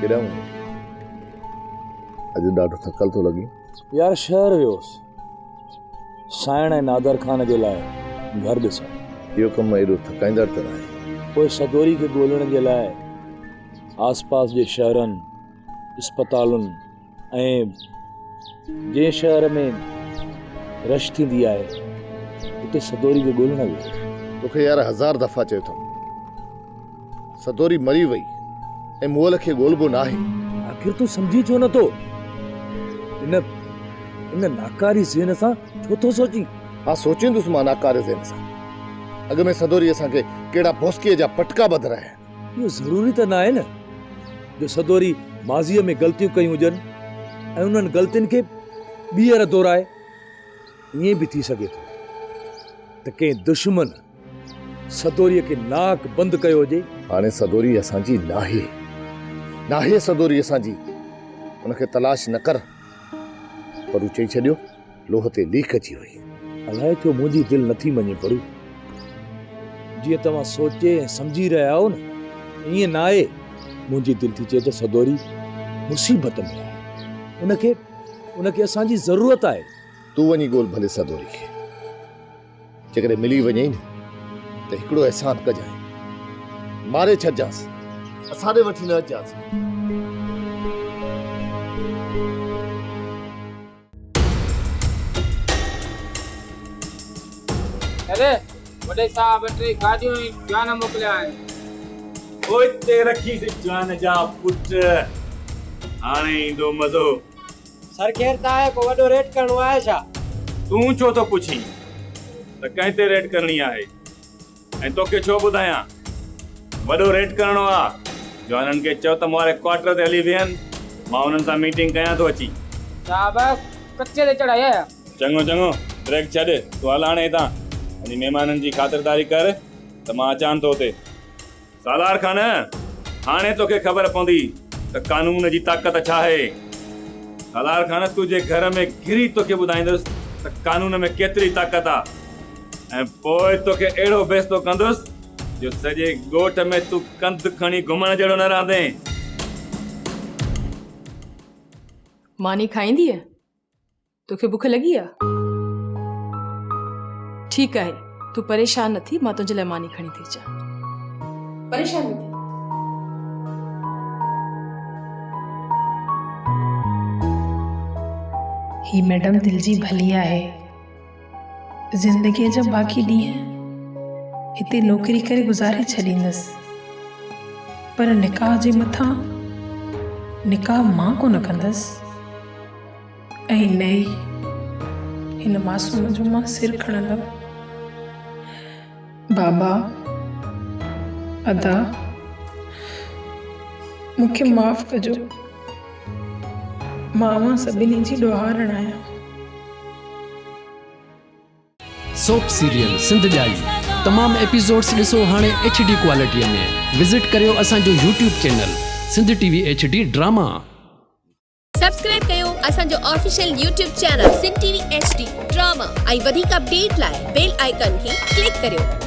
केड़ा वहीं अॼु ॾाढो थकल थो लॻी। यार शहर वियोसि साइण ऐं नादर खान जे लाइ घर ॾिसण। इहो कमु एॾो थकाईंदड़ त नाहे। पोइ सदोरी खे ॻोल्हण जे लाइ आसपास जे शहरनि अस्पतालुनि ऐं जंहिं शहर में रश थींदी आहे उते सदोरी खे ॻोल्हण वियो। तोखे यार 1000 दफ़ा चयो अथमि सदोरी मरी वई ऐं मोल खे ॻोल्हबो न आहे। आख़िर तूं सम्झी छो नथो? इन नाकारी ज़हन सां छो थो सोची? हाँ सोचींदुसि मां नाकारे ज़हन सां। अॻ में सदोरी असांखे कहिड़ा भोसकीअ जा पटका ॿधराया आहिनि। इहो ज़रूरी त न आहे न जो सदोरी माज़ीअ में ग़लतियूं कयूं हुजनि ऐं उन्हनि ग़लतियुनि खे ॿीहर दोहराए। ईअं बि थी सघे थो त कंहिं दुश्मन सदोरीअ खे नाक बंदि कयो हुजे। हाणे सदोरी असांजी नाहे सदोरी असांजी। उनखे तलाश न कर। पर चई छॾियो लोह ते लीक अची वई। अलाए छो मुंहिंजी दिलि नथी मञे परू। जीअं तव्हां सोचे ऐं सम्झी रहिया आहियो न ईअं न आहे। मुंहिंजी दिलि थी चए त सदोरी मुसीबत में आहे। उनखे असांजी ज़रूरत आहे। तूं वञी ॻोल्ह भले सदोरी खे। जेकॾहिं मिली वञे न त हिकिड़ो एहसान कजांइ मारे छॾजांसि असांॾे वठी न अचांसि। अरे वॾे साहब टे गाॾियूं जान मोकिलिया आहिनि। ओए ते रखी से जान जा पुट हाणे ईंदो मज़ो। सर केर त आहे को वॾो रेट करणो आहे छा? तूं छो तो पुछी त कंहिं ते रेट करणी आहे ऐं तोखे छो ॿुधायां वॾो रेट करणो आहे? जवाननि खे चओ त मारे क्वार्टर ते हली वेहनि। मां उन्हनि सां मीटिंग कयां थो अची। साहब कच्चे ते चढ़ाया चङो ब्रेक छॾ तूं हल हाणे हितां। वञी महिमाननि जी ख़ातिरदारी कर त मां अचां थो हुते। सालार खान हाणे तोखे ख़बर पवंदी त कानून जी ताक़त छा आहे। सालार खान तुंहिंजे घर में घिरी तोखे ॿुधाईंदुसि त कानून में केतिरी ताक़त आहे ऐं पोइ तोखे अहिड़ो बेइज़्तो कंदुसि जो सॼे ॻोठ में तूं कंध खणी घुमण जहिड़ो न रहंदे। मानी खाईंदी आहे? तोखे बुख लगी आहे? ठीक है तू परेशान न थी। मां तुझे लाइ मानी खणी थी अचां। परेशान न थी। ही मैडम दिल जी भली आहे। जिंदगी जा बाकी ॾींहं हिते नौकरी करे गुज़ारे छॾींदसि पर निकाह जे मथां निकाह मां कोन कंदसि। ऐं न ई हिन मासूम जो मां सिर खणंदमि। बाबा अदा मूंखे माफ़ कजो। मां सभिनी जी ॾोहारण आहियां। सोप सीरियल सिंध ॼाई तमाम एपिसोड्स ॾिसो हाणे HD क्वालिटीअ में। विज़िट करियो असांजो YouTube channel Sindh TV HD drama. Subscribe कयो असांजो official YouTube channel Sindh TV HD drama ऐं वधीक अपडेट लाइ बेल आइकन खे क्लिक करियो।